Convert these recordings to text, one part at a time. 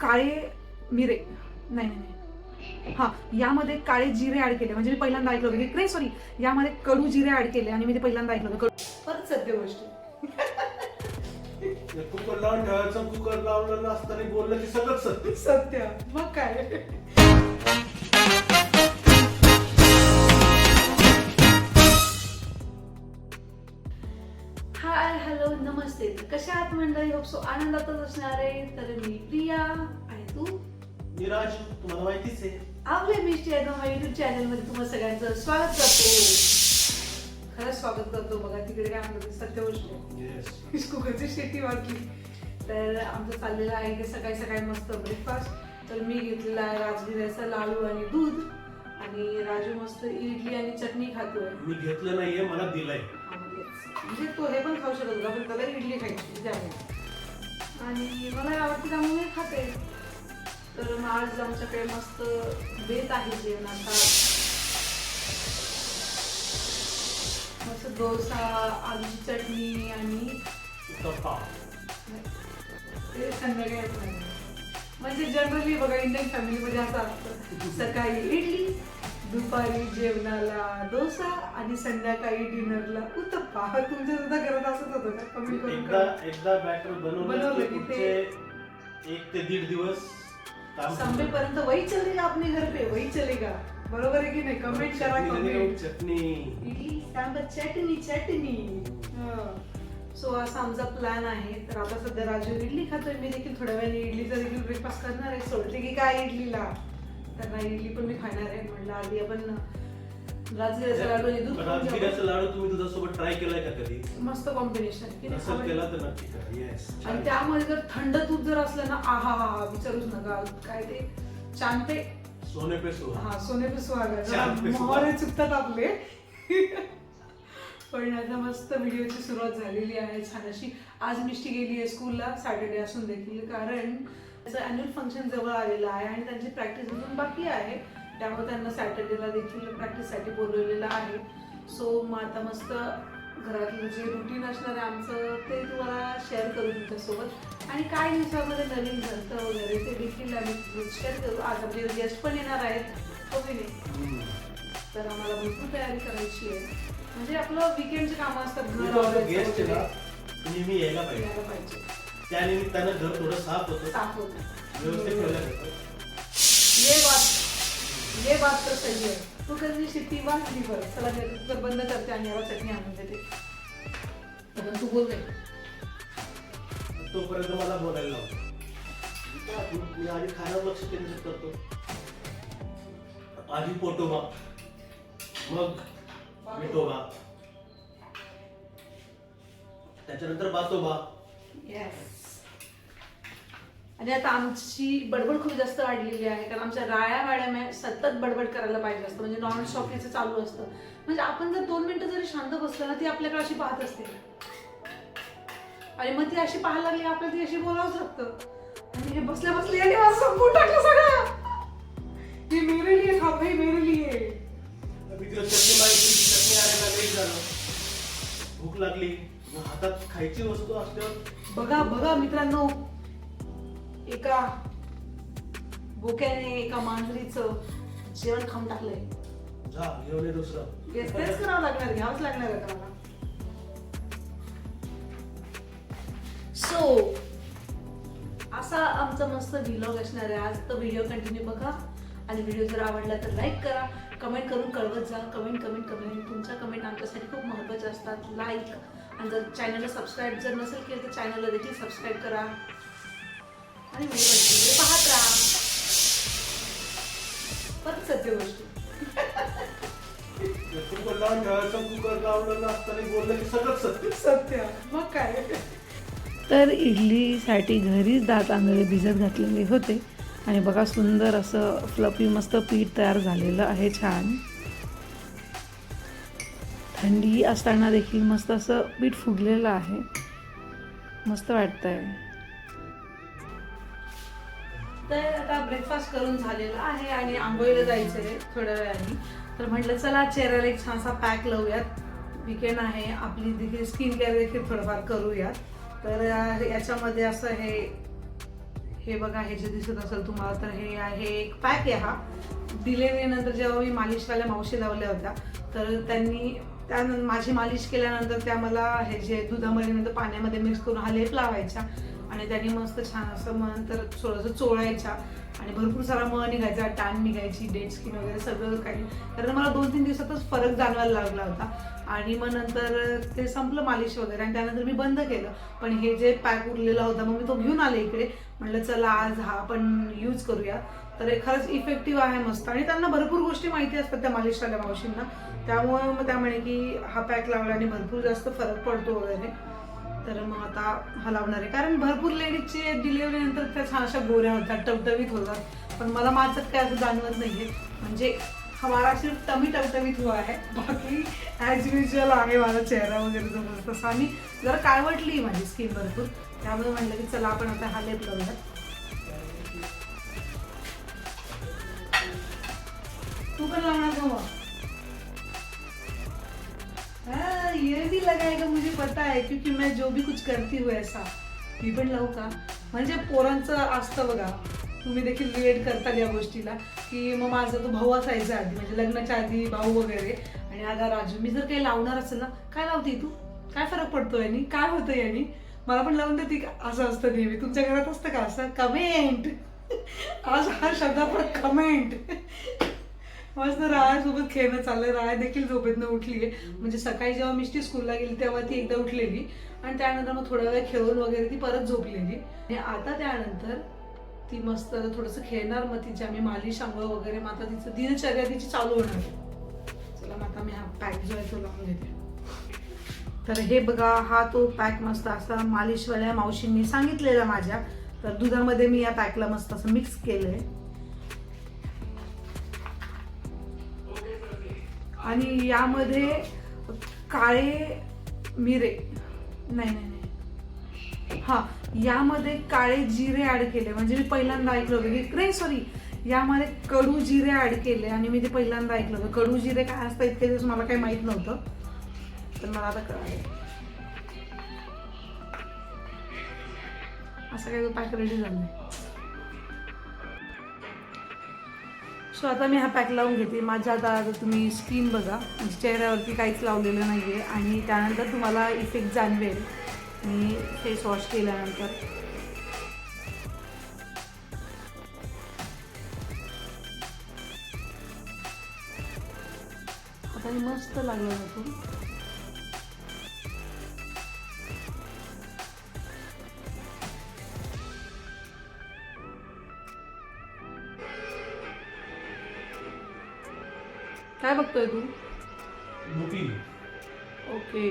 काळे मिरे नाही नाही हा यामध्ये काळे जिरे ऍड केले. म्हणजे मी पहिल्यांदा ऐकलं होतं की नाही सॉरी यामध्ये कडू जिरे ऍड केले आणि मी ते पहिल्यांदा ऐकलं होतं. परत सत्य गोष्टी. कुकर लावून ठेवायचं, कुकर लावलं असताना बोललं की सगळं सत्य. सत्य मग काय. हाय हॅलो नमस्ते. कशा आहात मंडळी? होप सो आनंदातच असणार आहे. तर मी प्रिया आणि तू निराज, तुम्हाला माहितीच आहे आपल्या मिस्टी ॲडोमा युट्यूब चॅनल मध्ये तुम्हाला सगळ्यांचं स्वागत करतो. खरंच स्वागत करतो. बघा तिकडे काय म्हणतात सत्य गोष्ट कुकरची शेती वाटली. तर आमचं चाललेलं आहे की सकाळी सकाळी मस्त ब्रेकफास्ट. तर मी घेतलेला आहे राजगिऱ्याचा लाडू आणि दूध आणि राजू मस्त इडली आणि चटणी खातोय. मी घेतलं नाहीये, मला दिलंय. म्हणजे तो हे पण खाऊ शकत होता पण त्याला इडली खायची त्यामुळे आणि मला आवडते त्यामुळे मी खाते. तर मग आज आमच्याकडे मस्त बेत आहे जेवणाचा. मस्त डोसा, आलूची चटणी आणि ते संध्याकाळी नाही. म्हणजे जनरली बघा इंडियन फॅमिलीमध्ये असं असतं, सकाळी इडली, दुपारी जेवणाला डोसा आणि संध्याकाळी डिनरला उत्तप्पा. तुमच्या सुद्धा घरात असंच होतं का? कमी करून एकदा बॅटर बनवलं की ते 1 ते 1.5 दिवस संपेपर्यंत वही चलेगा अपने घर पे, वही चलेगा. बरोबर आहे की नाही? कमेंट करा. कमेंट. चटणी इडली सांबर चटणी चटणी. सो असा आमचा प्लॅन आहे. तर आता सध्या राजू इडली खातोय. मी देखील थोड्या वेळाने इडलीचा देखील ब्रेकफास्ट करणार आहे. सोडते की काय इडलीला, तर नाही इडली पण मी खाणार आहे. म्हटलं आधी आपण राजगिऱ्याचा लाडू आणि दूध. राजगिऱ्याचा लाडू तुम्ही दुधासोबत ट्राय केलाय का कधी? मस्त कॉम्बिनेशन. असं केला तर नक्की करा. येस. आणि त्यामध्ये जर थंड दूध जर असलं ना, आहा हा विचारूच नका. काय ते चांदे सोने पे सुहागा. हा सोने पे सुहागा. चांद पे मोहरे चुकतात आपले. पण आता मस्त व्हिडिओची सुरुवात झालेली आहे छान अशी. आज मिष्टी गेली आहे स्कूलला, सॅटर्डे असून देखील, कारण त्याचं अॅन्युअल फंक्शन जवळ आलेलं आहे आणि त्यांची प्रॅक्टिस अजून बाकी आहे. त्यामुळे त्यांना सॅटर्डेला देखील प्रॅक्टिससाठी बोलवलेलं आहे. सो मग आता मस्त घरातलं जे रुटीन असणार आहे आमचं ते तुम्हाला शेअर करू तुमच्यासोबत. आणि काय दिवसामध्ये नवीन घरचं वगैरे ते देखील आम्ही शेअर करू. आज आपले गेस्ट पण येणार आहेत, हो की नाही? तर आम्हाला भरपूर तयारी करायची आहे. म्हणजे आपलं वीकेंडचे कामं असतात. घर गेस्ट नेहमी यायला पाहिजे. त्या निमित्तानं घर थोडं साफ होतं, व्यवस्थित ठेवलं जातं. ये बात तर सही आहे. तू कधी शिट्टी वाचली बरं. चला तर बंद करते आणि याला चटणी आणून देते. तू बोल रे. तोपर्यंत मला बोलायला लावतो. मी आधी खाण्यावर लक्ष केंद्रित करतो. आधी पोटोबा, मग मिठोबा, त्याच्यानंतर बातोबा. येस. आणि आता आमची बडबड खूप जास्त वाढलेली आहे, कारण आमच्या राया मॅडम सतत बडबड करायला पाहिजे असतं. म्हणजे नॉन स्टॉप याचं चालू असतं. म्हणजे आपण जर 2 मिनिटं जरी शांत बसलं ना, ती आपल्याकडे अशी पाहत असते आणि मग ती अशी पाहायला लागली आपल्याला ती अशी बोलावंच लागतं. आणि हे बसल्या बसल्या याने मला संपवून टाकलं सगळं. ही मेरे लिए था भाई, मेरे लिए. चटणी आणायला लेट झालं, भूक लागली, हातात खायची वस्तू असल्यावर बघा बघा मित्रांनो, एका बोक्याने एका मांजरीचं जेवण खाऊन टाकलंय. जा घेऊन ये दुसरं. तेच करावं लागणार, घ्यावंच लागणार आहे मला. सो असा आमचा मस्त व्लॉग असणार आहे आज. तर व्हिडिओ कंटिन्यू बघा आणि व्हिडिओ जर आवडला तर लाईक करा, कमेंट करून कळवत जा. कमेंट. तुमच्या कमेंट आमच्यासाठी खूप महत्त्वाच्या असतात. लाईक आणि जर चॅनलला सबस्क्राईब जर नसेल केलं तर चॅनलला देखील सबस्क्राईब करा आणि व्हिडिओ पाहत राहा. परत सत्य गोष्टी. कुकर लावून ठेवायचं, कुकर लावलं असताना बोललं की सगळं सत्य. सत्य मग काय. तर इडलीसाठी घरीच तांदूळ भिजत घातलेले होते आणि बघा सुंदर असं फ्लफी मस्त पीठ तयार झालेलं आहे छान. थंडी असताना देखील मस्त असं पीठ फुगलेलं आहे. मस्त वाटतंय. तर आता ब्रेकफास्ट करून झालेला आहे आणि आंघोळीला जायचं आहे थोड्या वेळाने. तर म्हटलं चला चेहऱ्याला एक छानसा पॅक लावूयात. वीकेंड आहे, आपली देखील स्किन केअर देखील थोडंफार करूयात. तर याच्यामध्ये असं हे हे बघा, हे जे दिसत असेल तुम्हाला तर हे आहे एक पॅक आहे. हा डिलेव्हरीनंतर जेव्हा मी मालिशवाल्या मावशी लावल्या होत्या तर त्या माझी मालिश केल्यानंतर त्या मला हे जे दुधामध्ये नंतर पाण्यामध्ये मिक्स करून हा लेप लावायच्या आणि त्यांनी मस्त छान असं नंतर थोडंसं चोळायच्या आणि भरपूर सारा मळ निघायचा, टॅन निघायची, डेड स्किन वगैरे सगळं काही. कारण मला 2-3 दिवसातच फरक जाणवायला लागला होता आणि मग नंतर ते संपलं मालिश वगैरे आणि त्यानंतर मी बंद केलं. पण हे जे पॅक उरलेला होता मग मी तो घेऊन आले इकडे. म्हटलं चला आज हा पण यूज करूया. तर हे खरंच इफेक्टिव्ह आहे मस्त आणि त्यांना भरपूर गोष्टी माहिती असतात त्या मालिशवाल्या मावशींना. त्यामुळे मग त्या म्हणे की हा पॅक लावल्याने भरपूर जास्त फरक पडतो वगैरे. तर मग आता हा लावणार आहे. कारण भरपूर लेडीजचे डिलिव्हरी नंतर त्या छान अशा गोऱ्या होतात, टवटवीत होतात. पण मला माझं काय असं जाणवत नाहीये. म्हणजे हमारा सिर्फ टमी टवटवीत हुआ है, बाकी ॲज युजल आहे माझा चेहरा वगैरे जबरदस्त तसा. आणि जरा काळवटली माझी स्किन भरपूर. त्यामुळे म्हटलं की चला आपण आता हा लेप लावूया. तू पण लावणार का मग? हाँ, ये भी लगाएगा मुझे पता है, क्योंकि मैं जो भी कुछ करती हूँ ऐसा. मी पण लावू का? म्हणजे पोरांचं असतं बघा, तुम्ही देखील रिलेट करता या गोष्टीला की मग माझा तो भाऊ असायचा आधी, म्हणजे लग्नाच्या आधी भाऊ वगैरे. आणि आता राजू, मी जर काही लावणार असेल ना, काय लावते तू, काय फरक पडतो यानी, काय होतं यानी, मला पण लावून देते का, असं असतं नेहमी. तुमच्या घरात असतं का असं? कमेंट आज हा शब्द पण कमेंट. मस्त रायासोबत खेळणं चाललंय. राया देखील झोपेतनं उठली आहे. म्हणजे सकाळी जेव्हा मिष्टी स्कूलला गेली तेव्हा ती एकदा उठलेली आणि त्यानंतर मग थोडा वेळ खेळून वगैरे ती परत झोपलेली. आणि आता त्यानंतर ती मस्त थोडंसं खेळणार. मग तिची आम्ही मालिश आंघोळ वगैरे मग आता तिचं दिनचर्या तिची चालू होणार. चला मग आता मी हा पॅक जो आहे तो लावून घेते. तर हे बघा, हा तो पॅक मस्त असा मालिशवाल्या मावशींनी सांगितलेला माझ्या. तर दुधामध्ये मी या पॅकला मस्त असं मिक्स केलंय. आणि यामध्ये काळे मिरे नाही हा यामध्ये काळे जिरे ऍड केले. म्हणजे मी पहिल्यांदा ऐकलं होतं की नाही सॉरी, यामध्ये कडू जिरे ऍड केले आणि मी ते पहिल्यांदा ऐकलं होतं. कडू जिरे काय असतं इतके दिवस मला काही माहित नव्हतं, तर मला आता कळलं. असं काही पॅक रेडी झालंय. सो आता मी हा पॅक लावून घेते. माझ्या आता तुम्ही स्किन बघा, म्हणजे चेहऱ्यावरती काहीच लावलेलं नाही आहे आणि त्यानंतर तुम्हाला इफेक्ट जाणवेल मी फेस वॉश केल्यानंतर. आता हे मस्त लागलं जातो. काय बघतोय तू? ओके.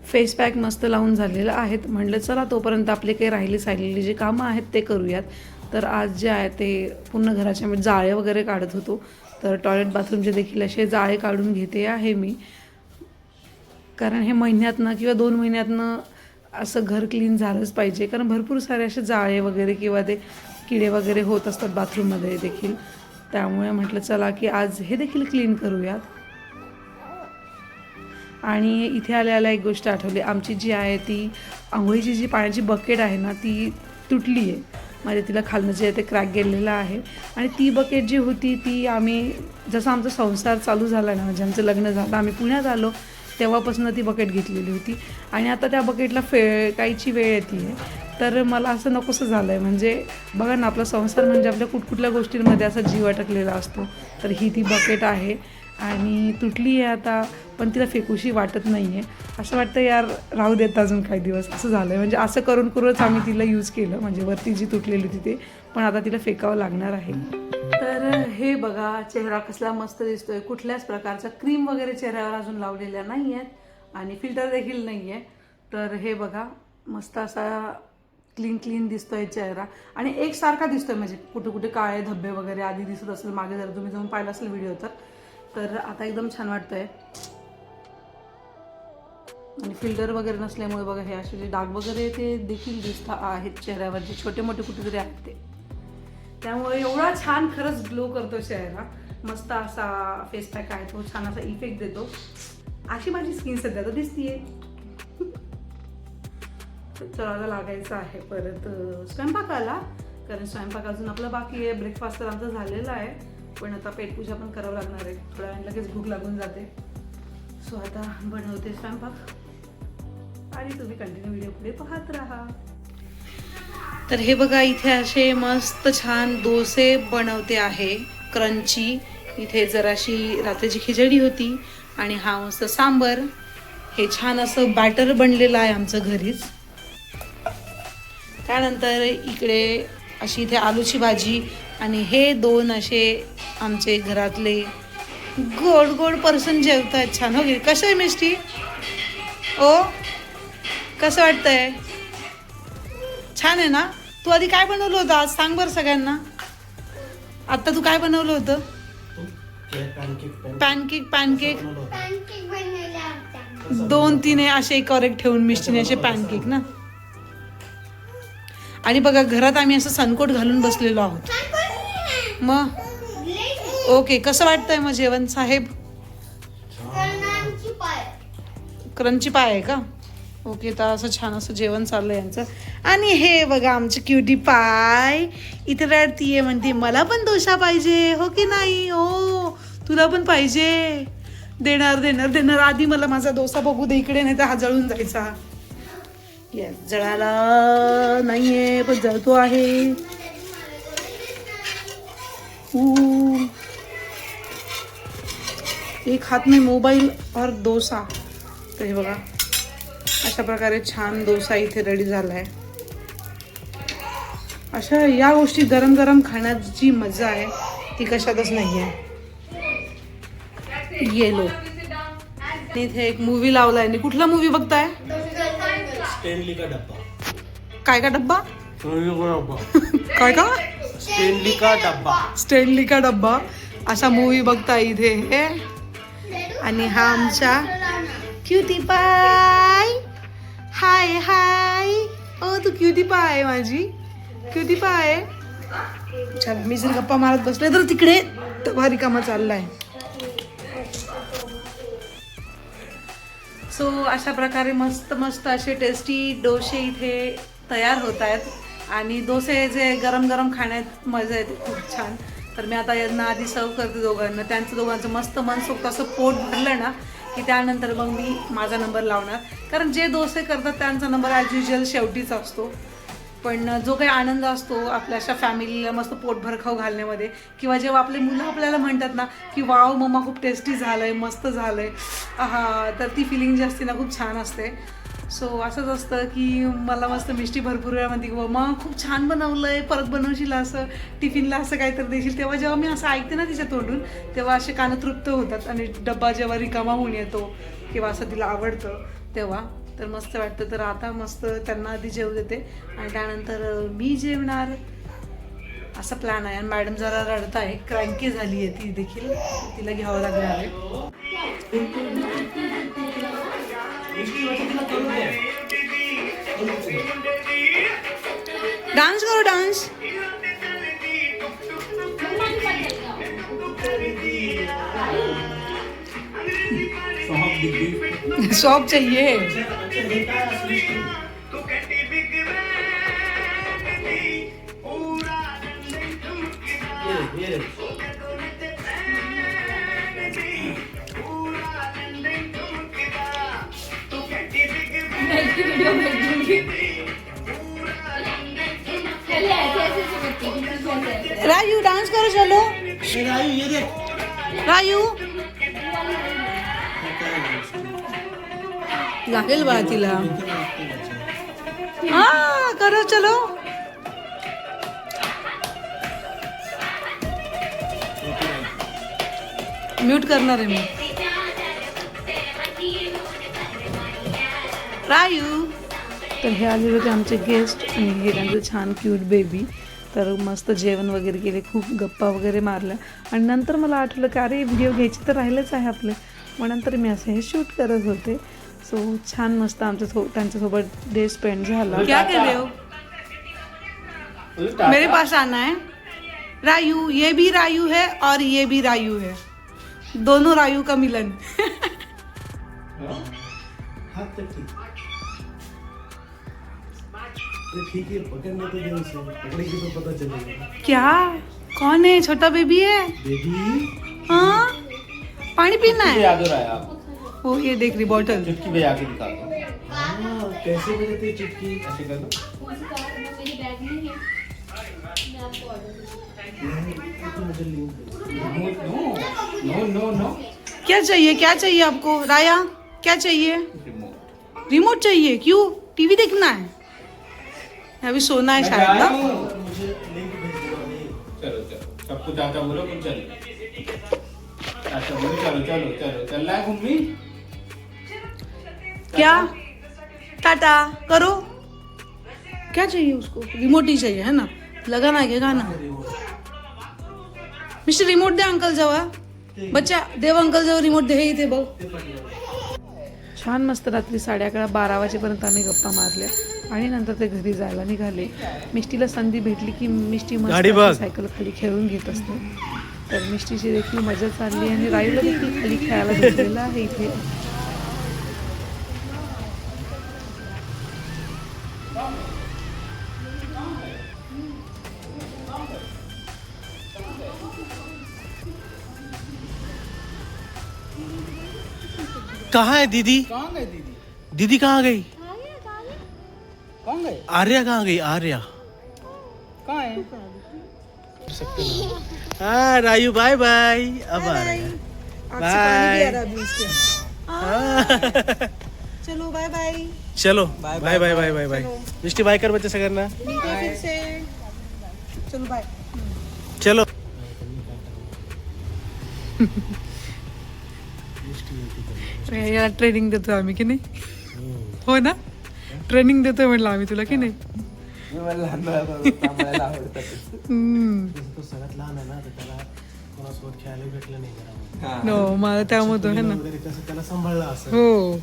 फेस पॅक मस्त लावून झालेलं आहेत. म्हटलं चला तोपर्यंत आपले काही राहिलेली जी कामं आहेत ते करूयात. तर आज जे आहे ते पूर्ण घराच्या जाळे वगैरे काढत होतो. तर टॉयलेट बाथरूमचे देखील असे जाळे काढून घेते आहे मी. कारण हे महिन्यातनं किंवा 2 महिन्यातनं असं घर क्लीन झालंच पाहिजे. कारण भरपूर सारे असे जाळे वगैरे किंवा ते किडे वगैरे होत असतात बाथरूममध्ये देखील. त्यामुळे म्हटलं चला की आज हे देखील क्लीन करूयात. आणि इथे आल्याला एक गोष्ट आठवली. आमची जी आहे ती आंघोळीची जी पाण्याची बकेट आहे ना ती तुटली आहे. म्हणजे तिला खालनं जे आहे ते क्रॅक गेलेलं आहे. आणि ती बकेट जी होती ती आम्ही जसं आमचा संसार चालू झाला ना, म्हणजे आमचं लग्न झालं, आम्ही पुण्यात आलो तेव्हापासून ती बकेट घेतलेली होती. आणि आता त्या बकेटला फेकायची वेळ येते आहे. तर मला असं नकोसं झालं आहे. म्हणजे बघा ना, आपला संसार म्हणजे आपल्या कुठकुठल्या गोष्टींमध्ये असा जीव अटकलेला असतो. तर ही ती बकेट आहे आणि तुटली आहे आता, पण तिला फेकूशी वाटत नाही आहे. असं वाटतं यार राहू देत अजून काही दिवस, असं झालं आहे. म्हणजे असं करून करूनच आम्ही तिला यूज केलं. म्हणजे वरती जी तुटलेली होती ते, पण आता तिला फेकावं लागणार आहे. तर हे बघा, चेहरा कसला मस्त दिसतोय. कुठल्याच प्रकारचा क्रीम वगैरे चेहऱ्यावर अजून लावलेल्या नाही आहेत आणि फिल्टर देखील नाही आहे. तर हे बघा, मस्त असा क्लीन दिसतोय चेहरा आणि एकसारखा दिसतोय. म्हणजे कुठे कुठे काळे धब्बे वगैरे आधी दिसत असेल मागे, जर तुम्ही जाऊन पाहिलं असेल व्हिडिओ तर आता एकदम छान वाटतंय. आणि फिल्टर वगैरे नसल्यामुळे बघा हे असे जे डाग वगैरे ते देखील दिसत आहेत चेहऱ्यावर, जे छोटे मोठे कुठेतरी आहेत ते. त्यामुळे एवढा छान खरंच ग्लो करतो चेहरा. मस्त असा फेस पॅक आहे तो, छान असा इफेक्ट देतो. अशी माझी स्किन सध्या तर दिसतीये. चला लागायचं आहे परत स्वयंपाकाला, कारण स्वयंपाक अजून आपला बाकी आहे. ब्रेकफास्ट तर आमचा झालेला आहे, पण आता पेटपूजा पण करावं लागणार आहे. थोड्या वेळाने लगेच भूक लागून जाते. सो आता बनवते स्वयंपाक आणि तुम्ही कंटिन्यू व्हिडिओ पुढे पाहत राहा. तर हे बघा इथे असे मस्त छान डोसे बनवते आहे क्रंची. इथे जराशी रात्रीची खिचडी होती आणि हा मस्त सांबर. हे छान असं बॅटर बनलेलं आहे आमचं घरीच. त्यानंतर इकडे अशी इथे आलूची भाजी आणि हे दोन असे आमचे घरातले गोड गोड पर्सन जेवतात छान. हो गे कसं आहे मिष्टी? ओ कसं वाटतंय? छान आहे ना? तू आधी काय बनवलं होतं आज सांग बरं सगळ्यांना. आता तू काय बनवलं होतं? पॅनकेक 2-3 असे एकावर एक ठेवून मिष्टीने असे पॅनकेक ना. आणि बघा घरात आम्ही असं सनकोट घालून बसलेलो आहोत. मग ओके, कसं वाटतंय मग जेवण साहेब? क्रंची पाय आहे का? ओके, तर असं छान असं जेवण चाललंय यांचं. आणि हे बघा आमची क्युटी पाय इथे रडतीये, म्हणते मला पण डोसा पाहिजे. हो की नाही? हो तुला पण पाहिजे. देणार. आधी मला माझा डोसा बघू दे इकडे, नाही तर हा जळून जायचा. येस, जळाला नाहीये पण जळतो आहे. एक हात में मोबाईल और डोसा. तर हे बघा अशा प्रकारे छान डोसा इथे रेडी झालाय. अशा या गोष्टी गरम गरम खाण्याची मजा आहे ती कशातच नाही आहे. येलो इथे एक मूवी लावलाय. कुठला मूवी बघताय? स्टॅनली का डब्बा. काय का डब्बा? काय का? स्टॅनली का डब्बा असा मूवी बघताय इथे हे. आणि हा आमचा क्युटी पाय. हाय ओ तू क्युटी पाय आहे माझी. क्युटी पाय. चल मी जर गप्पा मारत बसले तर तिकडे तवा रिकामा चाललाय. सो अशा प्रकारे मस्त असे टेस्टी डोसे इथे तयार होत आहेत. आणि डोसे जे गरम गरम खाण्यात मजा येते खूप छान. तर मी आता यांना आधी सर्व करते दोघांना. त्यांचं दोघांचं मस्त मनसोक्त असं पोट भरलं ना की त्यानंतर मग मी माझा नंबर लावणार. कारण जे डोसे करतात त्यांचा नंबर ॲज युजल शेवटीच असतो. पण जो काही आनंद असतो आपल्या अशा फॅमिलीला मस्त पोटभर खाऊ घालण्यामध्ये, किंवा जेव्हा आपले मुलं आपल्याला म्हणतात ना की वाव मम्मा खूप टेस्टी झालंय, मस्त झालंय, तर ती फिलिंग जी असते ना खूप छान असते. सो असंच असतं की मला मस्त मिष्टी भरपूर वेळा म्हणते की मम्मा खूप छान बनवलंय, परत बनवशील असं, टिफिनला असं काहीतरी देशील. तेव्हा जेव्हा मी असं ऐकते ना तिच्या तोंडून तेव्हा असे कान तृप्त होतात. आणि डब्बा जेव्हा रिकामा होऊन येतो किंवा असं तिला आवडतं तेव्हा तर मस्त वाटतं. तर आता मस्त त्यांना आधी जेवू देते आणि त्यानंतर मी जेवणार असा प्लॅन आहे. आणि मॅडम जरा रडत आहे, क्रँकी झाली आहे ती देखील, तिला घ्यावं लागणार आहे. डान्स करो डान्स. शॉप चाहिए. रायू डांस करो चलो. रायू लागेल बा तिला. हा करो चलो. म्यूट करणार आहे मी. रायू तर हे आलेले होते आमचे गेस्ट आणि हे त्यांचं छान क्यूट बेबी. तर मस्त जेवण वगैरे केले, खूप गप्पा वगैरे मारल्या आणि नंतर मला आठवलं की अरे व्हिडिओ घ्यायची तर राहिलंच आहे आपले. मग नंतर मी असं हे शूट करत होते. सो छान मस्त त्यांच्यासोबत डे स्पेंड झाला. क्या कर रहे हो? मेरे पास आना है. रायू, ये भी रायू है और ये भी रायू है, दोनों रायू का मिलन. हाँ तो ठीक है, पकड़ने तो दे उसे, पकड़ेगी तो पता चलेगा. क्या? कौन है? छोटा बेबी है? बेबी हाँ, पानी पीना है. याद हो रहा है आप वो ये देख रही बॉटल. चुटकी बजा के दिखा दो. हाँ, कैसे बजाते चुटकी? ऐसे कर दो. मेरी बैग नहीं है, मैं आपको ऑर्डर नो नो नो. क्या चाहिए? क्या चाहिए आपको राया? क्या चाहिए? रिमोट चाहिए. क्यों? टीवी देखना है? अभी सोना है शायद ना. मुझे लिंक भेज दो. चलो चलो, सबको चाचा बोलो, तुम चलो. चाचा बोलो, चलो चलो चलो. चल रहा है घूमी. क्या? टाटा करो. क्या चाहिए उसको? रिमोट ही चाहिए है ना. लगाना है क्या गाना? मिस्टर रिमोट दे अंकल जवळ. बच्चा देव अंकल जवळ रिमोट दे. हे इथे बघ. छान मस्त रात्री 11:30-12 वाजेपर्यंत आम्ही गप्पा मारल्या आणि नंतर ते घरी जायला निघाले. मिष्टीला संधी भेटली की मिष्टी मस्त सायकल खाली खेळून घेत असते. तर मिष्टीची देखील मजा चालली आणि रायूला देखील खाली खेळायला घेतलेलं आहे इथे. कहाँ है दीदी? कहाँ गए दीदी? दीदी कहाँ गई? कहाँ गए? आर्या कहाँ गई? आर्या. कहाँ है? हाँ रायू, बाय बाय. अब आ रहा है. बाय. चलो बाय बाय. चलो bye bye bye bye bye. Mishti bye कर बच्चे सगळ्यांना. चलो बाय. चलो. याला ट्रेनिंग देतो आम्ही की नाही. हो ना, ट्रेनिंग देतोय म्हटलं आम्ही तुला की नाही. तो सगळ्यात लहान आहे ना, तर त्याला कोणासोबत खेळायला भेटलं नाही घरामध्ये. हो मला त्यामध्ये आहे ना. वगैरे कसं त्याला सांभाळला असं. हो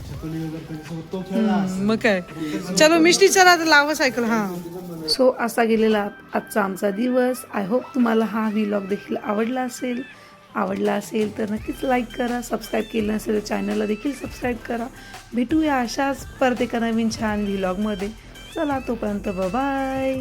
चकुली वगैरे त्याच्यासोबत तो खेळला असं. मग काय. चलो मिष्टी चला आता लावा सायकल. हां. सो असा गेलेला आजचा आमचा दिवस. आय होप तुम्हाला हा व्लॉग देखील आवडला असेल तर नक्कीच लाईक करा. सबस्क्राईब केलं नसेल तर चॅनलला देखील सबस्क्राईब करा. भेटूया अशाच परत एका नवीन छान व्लॉगमध्ये. चला तोपर्यंत बाय.